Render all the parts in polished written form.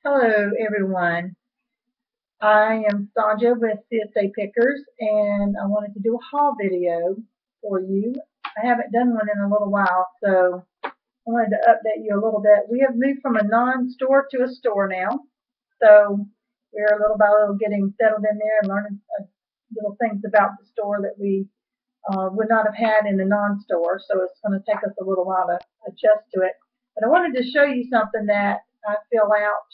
Hello everyone. I am Sandra with CSA Pickers and I wanted to do a haul video for you. I haven't done one in a little while, so I wanted to update you a little bit. We have moved from a non-store to a store now, so we're little by little getting settled in there and learning little things about the store that we would not have had in the non-store, so it's going to take us a little while to adjust to it. But I wanted to show you something that I fill out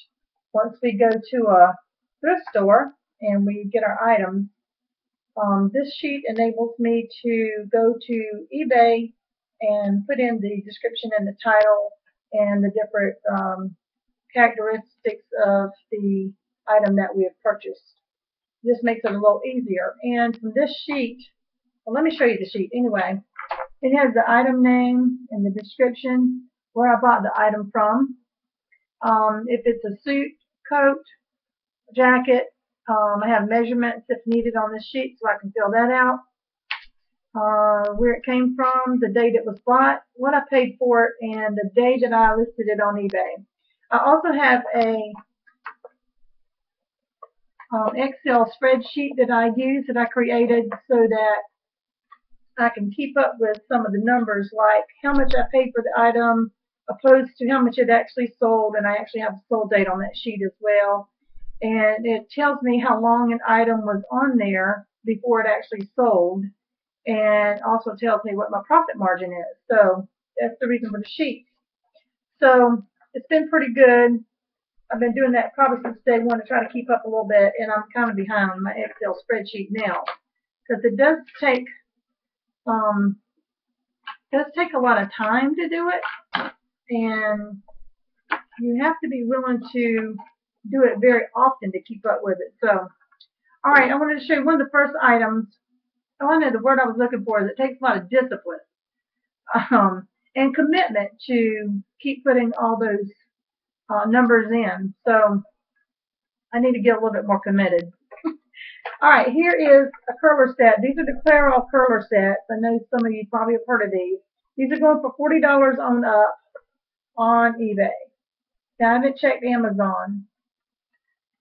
once we go to a thrift store and we get our items. This sheet enables me to go to eBay and put in the description and the title and the different characteristics of the item that we have purchased. This makes it a little easier. And from this sheet, well, let me show you the sheet anyway. It has the item name and the description, where I bought the item from. If it's a suit, coat, jacket, I have measurements if needed on this sheet so I can fill that out. Where it came from, the date it was bought, what I paid for it, and the day that I listed it on eBay. I also have a Excel spreadsheet that I use that I created so that I can keep up with some of the numbers, like how much I paid for the item opposed to how much it actually sold, and I actually have the sold date on that sheet as well. And it tells me how long an item was on there before it actually sold, and also tells me what my profit margin is. So that's the reason for the sheet. So it's been pretty good. I've been doing that probably since day one to try to keep up a little bit, and I'm kind of behind on my Excel spreadsheet now because it does take a lot of time to do it, and you have to be willing to do it very often to keep up with it. So, all right, I wanted to show you one of the first items. Oh, no, the word I was looking for is it takes a lot of discipline and commitment to keep putting all those numbers in. So I need to get a little bit more committed. All right, here is a curler set. These are the Clairol curler sets. I know some of you probably have heard of these. These are going for $40 on up on eBay. Now, I haven't checked Amazon,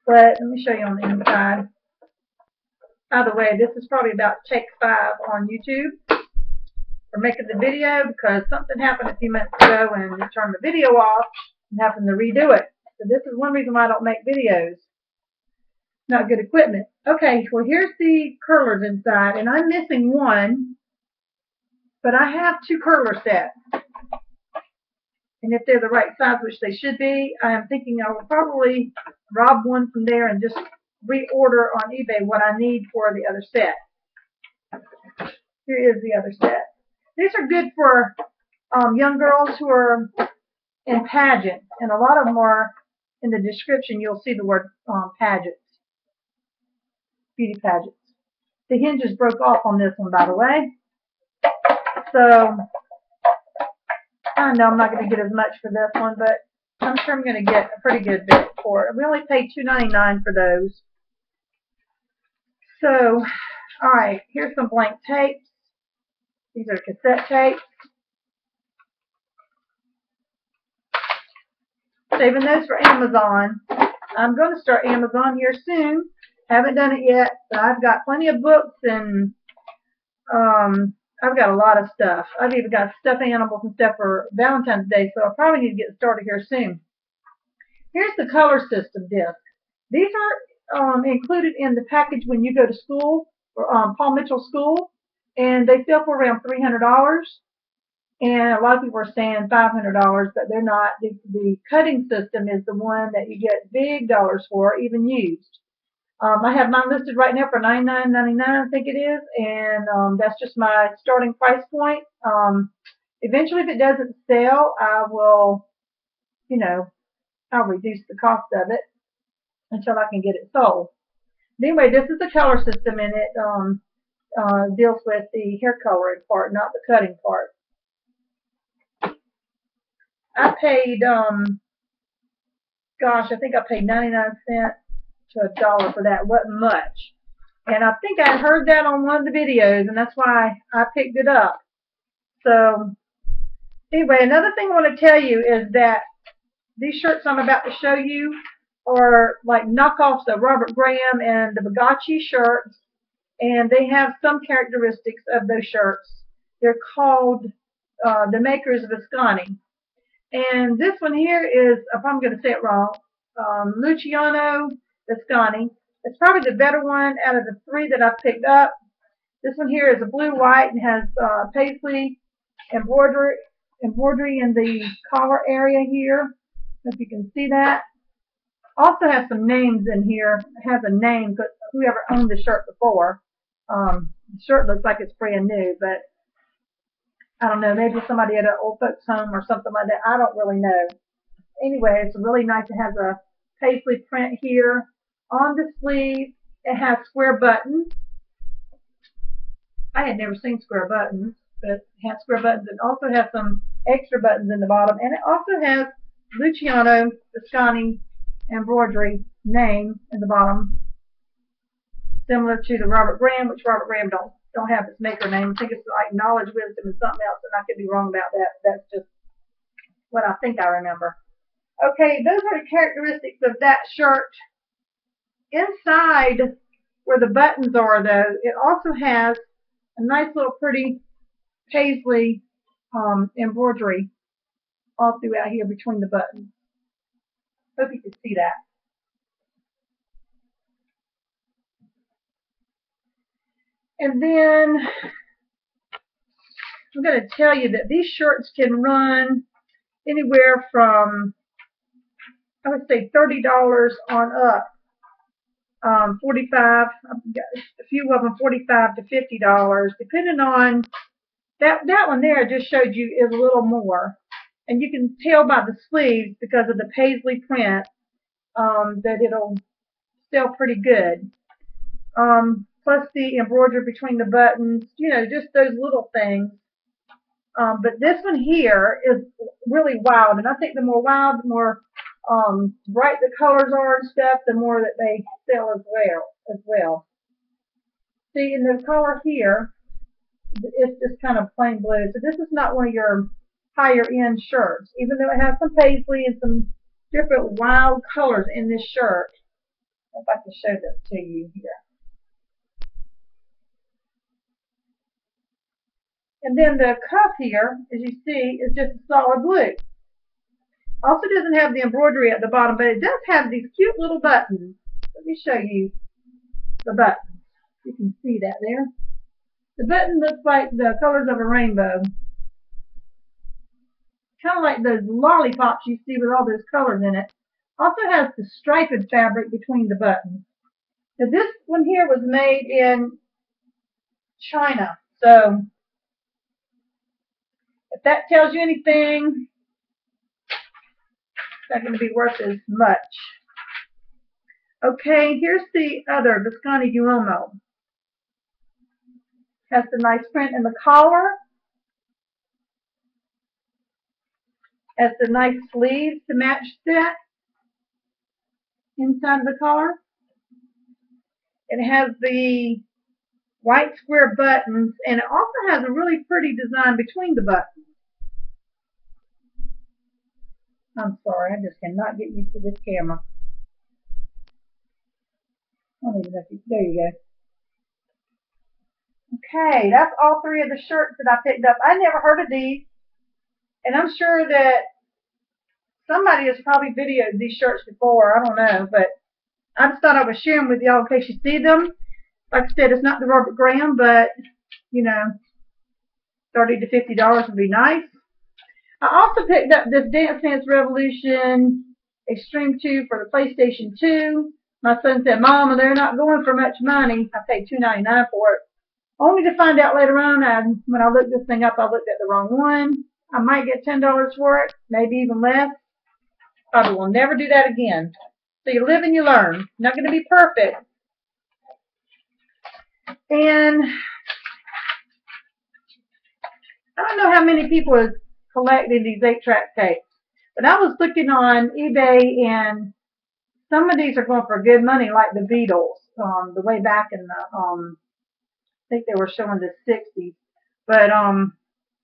but let me show you on the inside. By the way, this is probably about take 5 on YouTube for making the video because something happened a few months ago and it turned the video off and having to redo it. So this is one reason why I don't make videos. Not good equipment. Okay, well here's the curlers inside, and I'm missing one, but I have 2 curler sets. And if they're the right size, which they should be, I am thinking I will probably rob one from there and just reorder on eBay what I need for the other set. Here is the other set. These are good for young girls who are in pageants, and a lot of them are in the description. You'll see the word pageants, beauty pageants. The hinges broke off on this one, by the way. So I know I'm not going to get as much for this one, but I'm sure I'm going to get a pretty good bit for it. We only paid $2.99 for those. So, all right, here's some blank tapes. These are cassette tapes. Saving those for Amazon. I'm going to start Amazon here soon. Haven't done it yet, but I've got plenty of books and I've got a lot of stuff. I've even got stuffed animals and stuff for Valentine's Day, so I probably need to get started here soon. Here's the color system disc. These are included in the package when you go to school, or Paul Mitchell School, and they sell for around $300. And a lot of people are saying $500, but they're not. The cutting system is the one that you get big dollars for, even used. I have mine listed right now for $99.99, I think it is, and that's just my starting price point. Eventually, if it doesn't sell, I will, I'll reduce the cost of it until I can get it sold. But anyway, this is the color system, and it deals with the hair coloring part, not the cutting part. I paid, I think I paid 99 cents to $1 for that. It wasn't much. And I think I heard that on one of the videos, and that's why I picked it up. So, anyway, another thing I want to tell you is that these shirts I'm about to show you are like knockoffs of Robert Graham and the Bugatti shirts, and they have some characteristics of those shirts. They're called the makers of Ascani. And this one here is, if I'm going to say it wrong, Luciano Ascani. It's probably the better one out of the three that I've picked up. This one here is a blue-white and has paisley embroidery in the collar area here. If you can see that. Also has some names in here. It has a name, but whoever owned the shirt before. The shirt looks like it's brand new, but I don't know. Maybe somebody at an old folks home or something like that. I don't really know. Anyway, it's really nice. It has a paisley print here on the sleeve. It has square buttons. I had never seen square buttons, but it has square buttons. It also has some extra buttons in the bottom, and it also has Luciano Ascani embroidery name in the bottom, similar to the Robert Graham, which Robert Graham don't have its maker name. I think it's like knowledge, wisdom, and something else, and I could be wrong about that. That's just what I think I remember. Okay, those are the characteristics of that shirt. Inside where the buttons are, though, it also has a nice little pretty paisley embroidery all throughout here between the buttons. Hope you can see that. And then I'm going to tell you that these shirts can run anywhere from, I would say, $30 on up. 45, I've got a few of them $45 to $50, depending on that one there I just showed you is a little more. And you can tell by the sleeves because of the paisley print that it'll sell pretty good. Plus the embroidery between the buttons, you know, just those little things. But this one here is really wild, and I think the more wild, the more bright the colors are and stuff, the more that they sell as well. See, in the color here, it's just kind of plain blue. So this is not one of your higher end shirts, even though it has some paisley and some different wild colors in this shirt. If I can show this to you here. And then the cuff here, as you see, is just a solid blue. Also doesn't have the embroidery at the bottom, but it does have these cute little buttons. Let me show you the buttons. You can see that there. The button looks like the colors of a rainbow. Kind of like those lollipops you see with all those colors in it. Also has the striped fabric between the buttons. Now this one here was made in China, so if that tells you anything, it's not going to be worth as much. Okay, here's the other Ascani Duomo. Has the nice print in the collar. Has the nice sleeves to match that inside of the collar. It has the white square buttons, and it also has a really pretty design between the buttons. I'm sorry, I just cannot get used to this camera. I don't even know if you, there you go. Okay, that's all three of the shirts that I picked up. I never heard of these, and I'm sure that somebody has probably videoed these shirts before. I don't know, but I just thought I would share them with y'all in case you see them. Like I said, it's not the Robert Graham, but, you know, $30 to $50 would be nice. I also picked up this Dance Dance Revolution Extreme 2 for the PlayStation 2. My son said, Mama, they're not going for much money. I paid $2.99 for it. Only to find out later on, when I looked this thing up, I looked at the wrong one. I might get $10 for it, maybe even less. Probably will never do that again. So you live and you learn. Not going to be perfect. And I don't know how many people have collected these 8-track tapes, but I was looking on eBay, and some of these are going for good money, like the Beatles, the way back in the, I think they were showing the 60s. But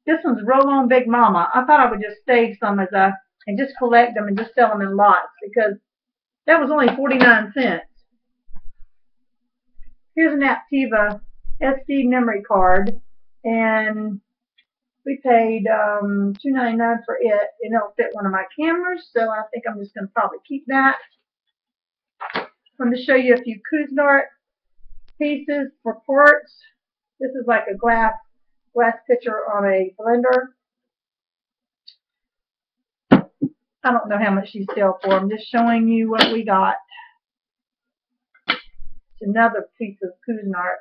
this one's Roll On Big Mama. I thought I would just save some and just collect them and just sell them in lots, because That was only 49 cents. Here's an Aptiva SD memory card, and we paid $2.99 for it, and it'll fit one of my cameras, so I think I'm just going to probably keep that. I'm going to show you a few Cuisinart pieces for ports. This is like a glass pitcher on a blender. I don't know how much these sell for. I'm just showing you what we got. It's another piece of Cuisinart.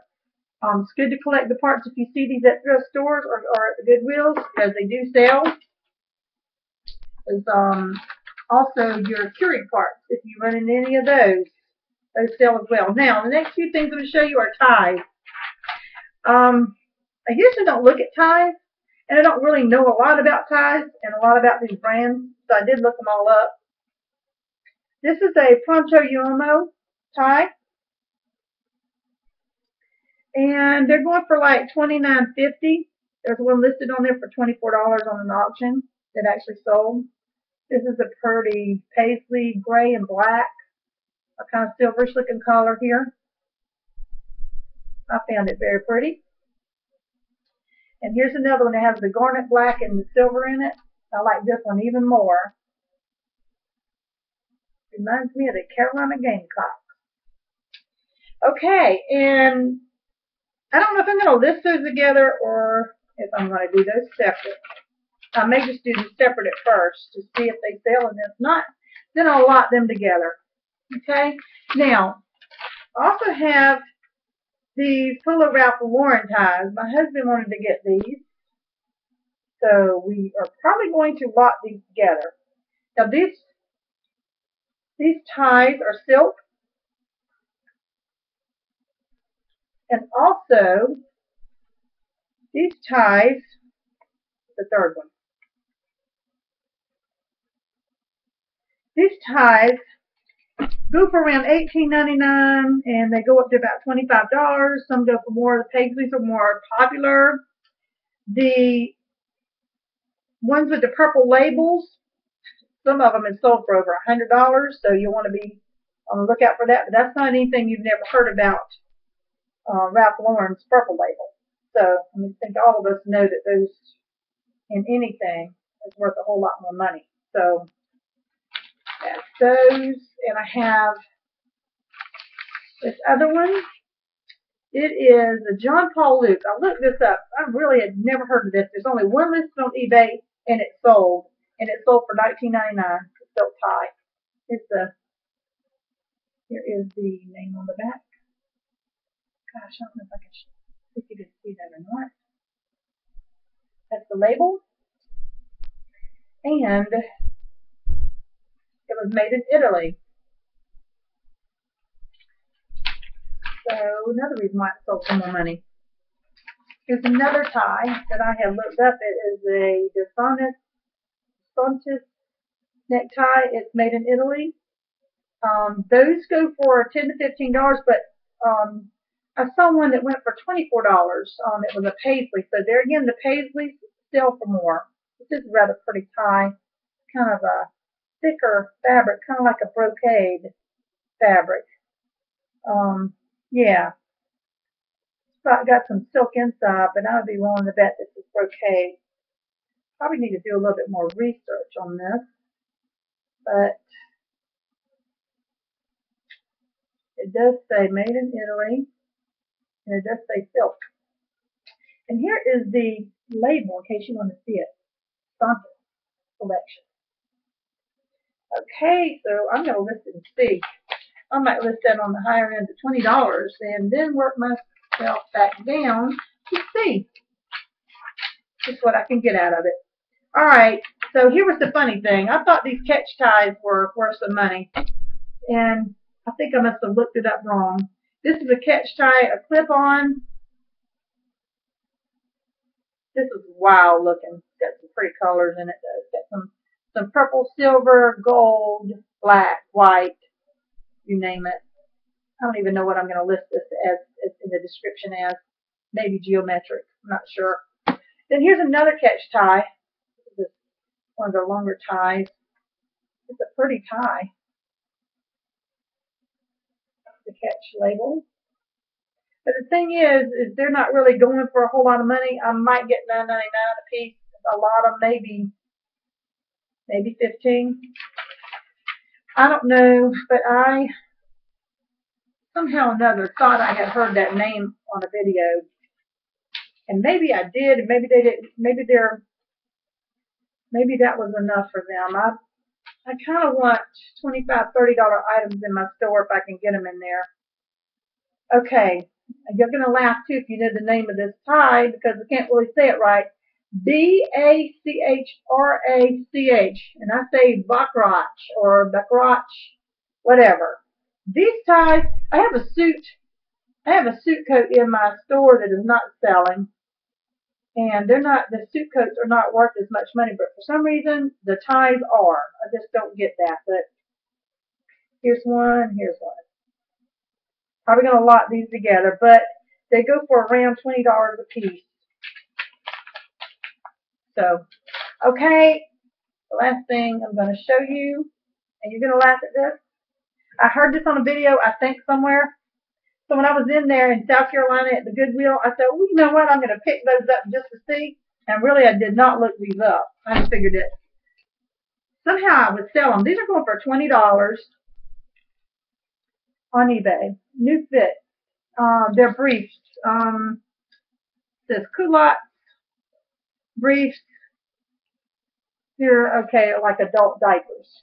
It's good to collect the parts if you see these at thrift stores or at the Goodwills, because they do sell. There's also your Keurig parts. If you run into any of those sell as well. Now, the next few things I'm going to show you are ties. I usually don't look at ties, and I don't really know a lot about ties and a lot about these brands, so I did look them all up. This is a Pronto Uomo tie, and they're going for like $29.50. There's one listed on there for $24 on an auction that actually sold. This is a pretty paisley gray and black, a kind of silverish looking color here. I found it very pretty. And here's another one that has the garnet black and the silver in it. I like this one even more. Reminds me of the Carolina Gamecocks. Okay, and I don't know if I'm going to list those together or if I'm going to do those separate. I may just do them separate at first to see if they sell, and if not, then I'll lot them together. Okay, now, I also have these Polo Ralph Lauren ties. My husband wanted to get these, so we are probably going to lot these together. Now, these ties are silk, and also these ties, the third one. These ties go for around $18.99, and they go up to about $25. Some go for more. The paisleys are more popular. The ones with the purple labels, some of them have sold for over $100, so you'll want to be on the lookout for that. But that's not anything you've never heard about Ralph Lauren's purple label. So I think all of us know that those in anything is worth a whole lot more money. So that's those, and I have this other one. It is a John Paul Luke. I looked this up. I really had never heard of this. There's only one listed on eBay, and it sold. And it sold for $19.99. It's silk tie. Here is the name on the back. Gosh, I don't know if I can see if you can see that or not. That's the label. And it was made in Italy. So another reason why it sold for more money. Here's another tie that I have looked up. It is a Despontis necktie. It's made in Italy. Those go for $10 to $15, but I saw one that went for $24. It was a paisley. So there again, the paisleys sell for more. This is a rather pretty tie. Kind of a thicker fabric, kind of like a brocade fabric. Yeah. It's got some silk inside, but I would be willing to bet this is brocade. Probably need to do a little bit more research on this. But it does say made in Italy, and it does say silk. And here is the label in case you want to see it. Santos Collection. Okay, so I'm going to list it and see. I might list that on the higher end of $20 and then work myself back down to see just what I can get out of it. All right, so here was the funny thing. I thought these catch ties were worth some money, and I think I must have looked it up wrong. This is a catch tie, a clip-on. This is wild looking. It's got some pretty colors in it. It's got some purple, silver, gold, black, white, you name it. I don't even know what I'm going to list this as in the description as. Maybe geometric. I'm not sure. Then here's another catch tie. This is one of the longer ties. It's a pretty tie. the catch label. But the thing is they're not really going for a whole lot of money. I might get $9.99 a piece. A lot of maybe 15. I don't know, but I somehow or another thought I had heard that name on a video, and maybe I did, and maybe they didn't. Maybe that was enough for them. I kind of want $25, $30 items in my store if I can get them in there. Okay, you're gonna laugh too if you know the name of this tie because I can't really say it right. Bachrach, and I say Bachrach or Bachrach, whatever. These ties, I have a suit coat in my store that is not selling, and the suit coats are not worth as much money, but for some reason the ties are. I just don't get that. But here's one. Probably gonna lot these together, but they go for around $20 a piece. So, okay, the last thing I'm going to show you, and you're going to laugh at this. I heard this on a video, I think, somewhere. So when I was in there in South Carolina at the Goodwill, I said, well, you know what, I'm going to pick those up just to see. And really, I did not look these up. I just figured it. Somehow I would sell them. These are going for $20 on eBay. New fit. They're briefs. It says culottes, briefs. They're okay, like adult diapers.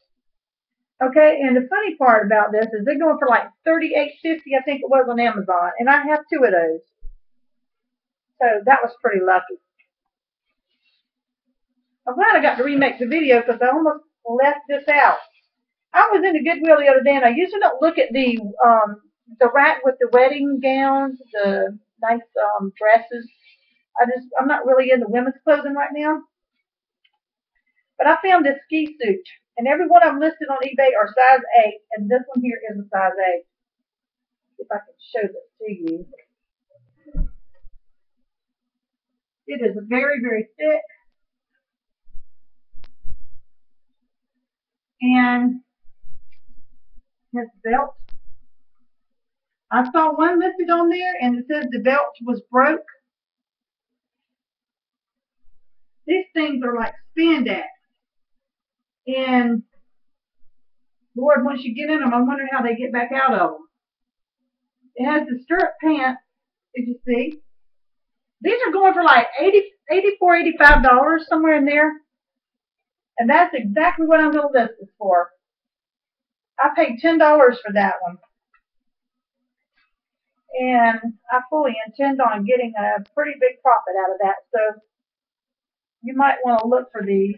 Okay, and the funny part about this is they're going for like $38.50, I think it was on Amazon, and I have 2 of those. So that was pretty lucky. I'm glad I got to remake the video because I almost left this out. I was in the Goodwill the other day, and I usually don't look at the rack with the wedding gowns, the nice dresses. I'm not really into women's clothing right now. But I found this ski suit, and every one of them listed on eBay are size 8, and this one here is a size 8. If I can show this to you. It is very, very thick, and has a belt. I saw one listed on there, and it says the belt was broke. These things are like spandex. And Lord, once you get in them, I'm wondering how they get back out of them. It has the stirrup pants, as you see. These are going for like $84, $85, somewhere in there. And that's exactly what I'm going to list this for. I paid $10 for that one. And I fully intend on getting a pretty big profit out of that. So you might want to look for these.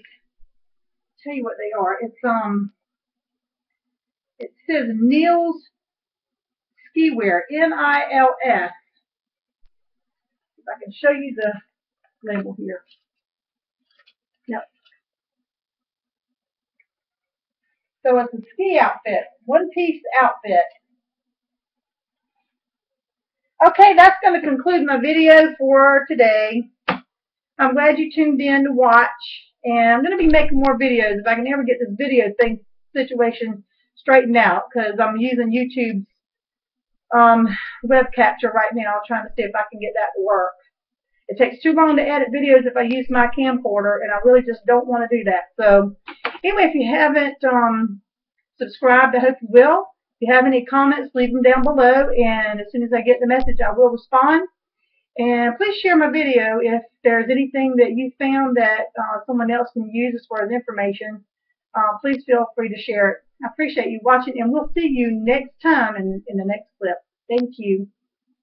Tell you what they are. It says Nils Ski Wear, Nils. If I can show you the label here. Yep. So it's a ski outfit, one-piece outfit. Okay, that's going to conclude my video for today. I'm glad you tuned in to watch, and I'm going to be making more videos if I can ever get this video situation straightened out, because I'm using YouTube's web capture right now, trying to see if I can get that to work. It takes too long to edit videos if I use my camcorder, and I really just don't want to do that. So anyway, if you haven't subscribed, I hope you will. If you have any comments, leave them down below, and as soon as I get the message, I will respond. And please share my video if there's anything that you found that someone else can use as far as information. Please feel free to share it. I appreciate you watching, and we'll see you next time in the next clip. Thank you.